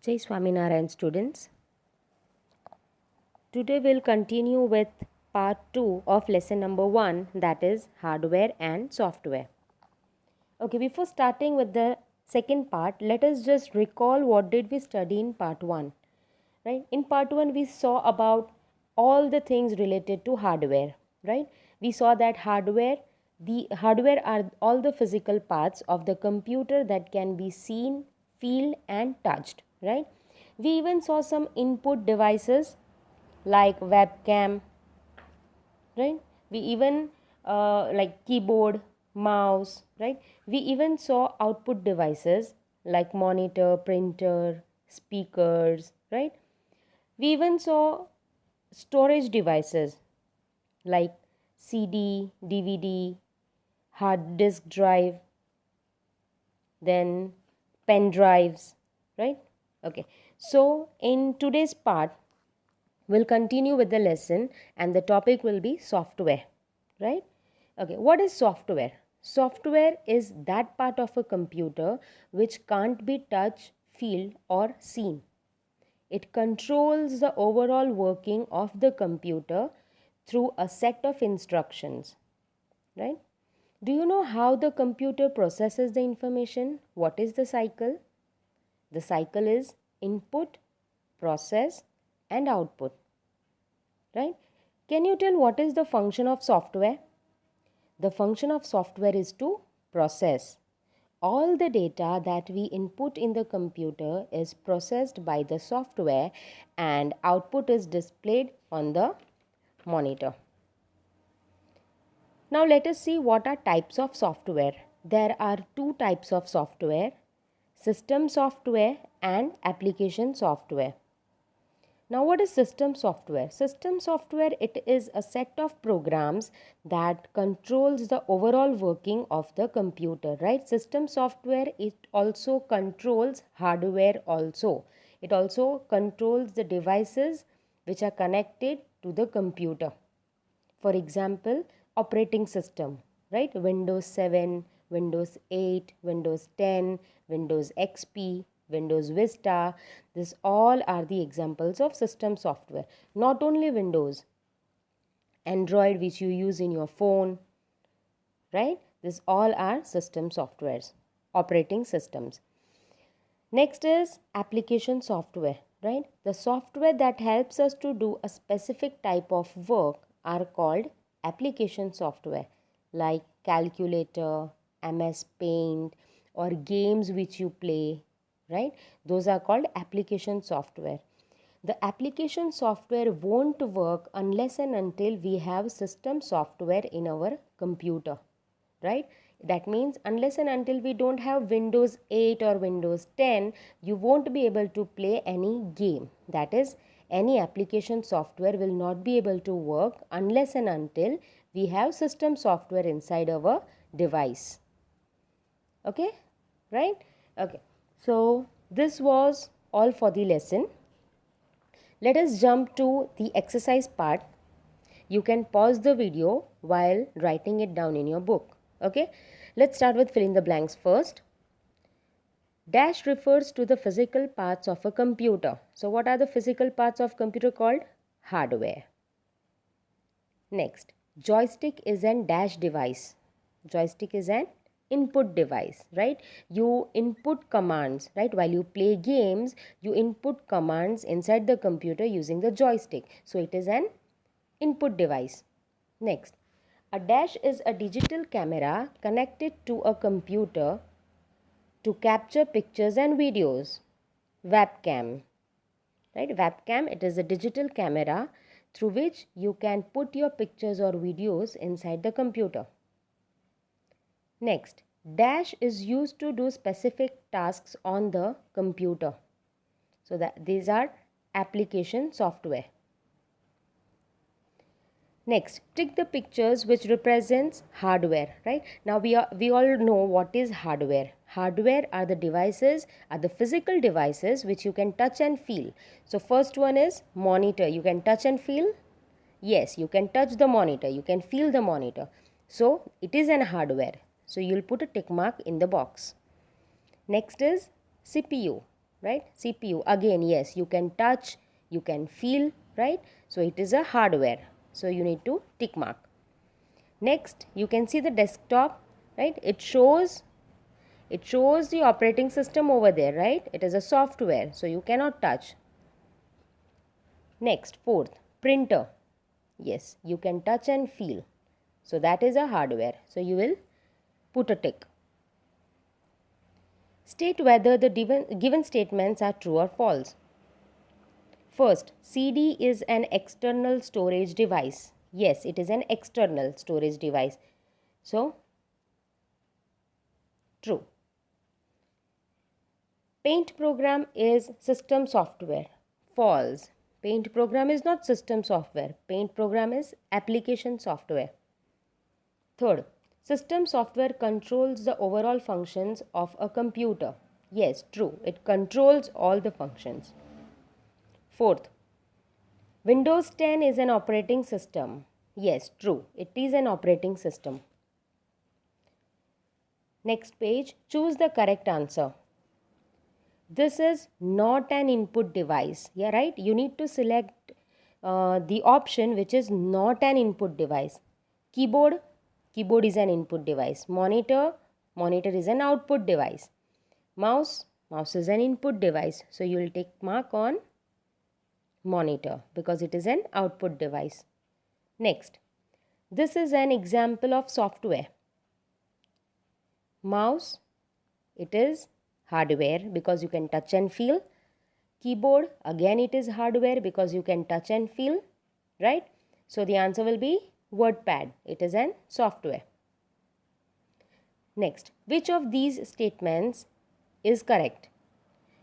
Jai Swaminarayan students. Today we'll continue with part 2 of lesson number 1, that is hardware and software. Okay, before starting with the second part, let us just recall what did we study in part 1. Right? In part 1 we saw about all the things related to hardware, right? We saw that the hardware are all the physical parts of the computer that can be seen, feel and touched, right? We even saw some input devices like webcam, right? We even like keyboard, mouse, right? We even saw output devices like monitor, printer, speakers, right? We even saw storage devices like CD, DVD, hard disk drive, then pen drives, right? Okay, so in today's part we'll continue with the lesson and the topic will be software, right? Okay, what is software? Software is that part of a computer which can't be touched, feel or seen. It controls the overall working of the computer through a set of instructions, right? Do you know how the computer processes the information? What is the cycle? The cycle is input, process and output, right? Can you tell what is the function of software? The function of software is to process. All the data that we input in the computer is processed by the software and output is displayed on the monitor. Now let us see what are types of software. There are two types of software: system software and application software. Now what is system software? System software, it is a set of programs that controls the overall working of the computer, right? System software, it also controls hardware also. It also controls the devices which are connected to the computer. For example, operating system, right? Windows 7, Windows 8, Windows 10, Windows XP, Windows Vista. This all are the examples of system software. Not only Windows, Android which you use in your phone, right? This all are system softwares, operating systems. Next is application software, right? The software that helps us to do a specific type of work are called application software, like calculator, MS Paint or games which you play, right? Those are called application software. The application software won't work unless and until we have system software in our computer, right? That means unless and until we don't have Windows 8 or Windows 10, you won't be able to play any game. That is, any application software will not be able to work unless and until we have system software inside our device. Okay, right? Okay, so this was all for the lesson. Let us jump to the exercise part. You can pause the video while writing it down in your book. Okay, let's start with fill in the blanks first. Dash refers to the physical parts of a computer. So what are the physical parts of computer called? Hardware. Next, joystick is an dash device. Joystick is an input device, right? You input commands, right? While you play games, you input commands inside the computer using the joystick. So it is an input device. Next, a dash is a digital camera connected to a computer to capture pictures and videos. Webcam, right? Webcam, it is a digital camera through which you can put your pictures or videos inside the computer. Next, dash is used to do specific tasks on the computer. So that these are application software. Next, tick the pictures which represents hardware, right? Now we all know what is hardware. Hardware are the devices, are the physical devices which you can touch and feel. So first one is monitor. You can touch and feel? Yes, you can touch the monitor. You can feel the monitor. So it is an hardware. So you'll put a tick mark in the box. Next is CPU. right? CPU, again, yes, you can touch, you can feel, right? So it is a hardware. So you need to tick mark. Next, you can see the desktop, right? It shows the operating system over there, right? It is a software, so you cannot touch. Next, fourth, printer. Yes, you can touch and feel. So that is a hardware. So you will put a tick. State whether the given statements are true or false. First, CD is an external storage device. Yes, it is an external storage device. So, true. Paint program is system software. False. Paint program is not system software. Paint program is application software. Third, system software controls the overall functions of a computer. Yes, true. It controls all the functions. Fourth, Windows 10 is an operating system. Yes, true. It is an operating system. Next page, choose the correct answer. This is not an input device. Yeah, right? You need to select the option which is not an input device. Keyboard is an input device. Monitor is an output device. Mouse is an input device. So you will take mark on monitor because it is an output device. Next, this is an example of software. Mouse, it is hardware because you can touch and feel. Keyboard, again it is hardware because you can touch and feel, right? So the answer will be WordPad. It is an software. Next, which of these statements is correct?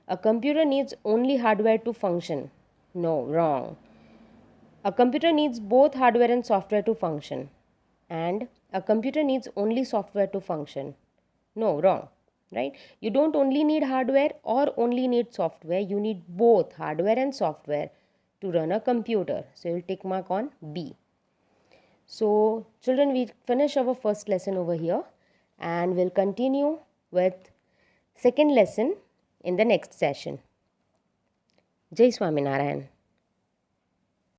A computer needs only hardware to function. No, wrong. A computer needs both hardware and software to function. And a computer needs only software to function. No, wrong. Right? You don't only need hardware or only need software. You need both hardware and software to run a computer. So you'll tick mark on B. So children, we finish our first lesson over here and we'll continue with second lesson in the next session. Jai Swaminarayan.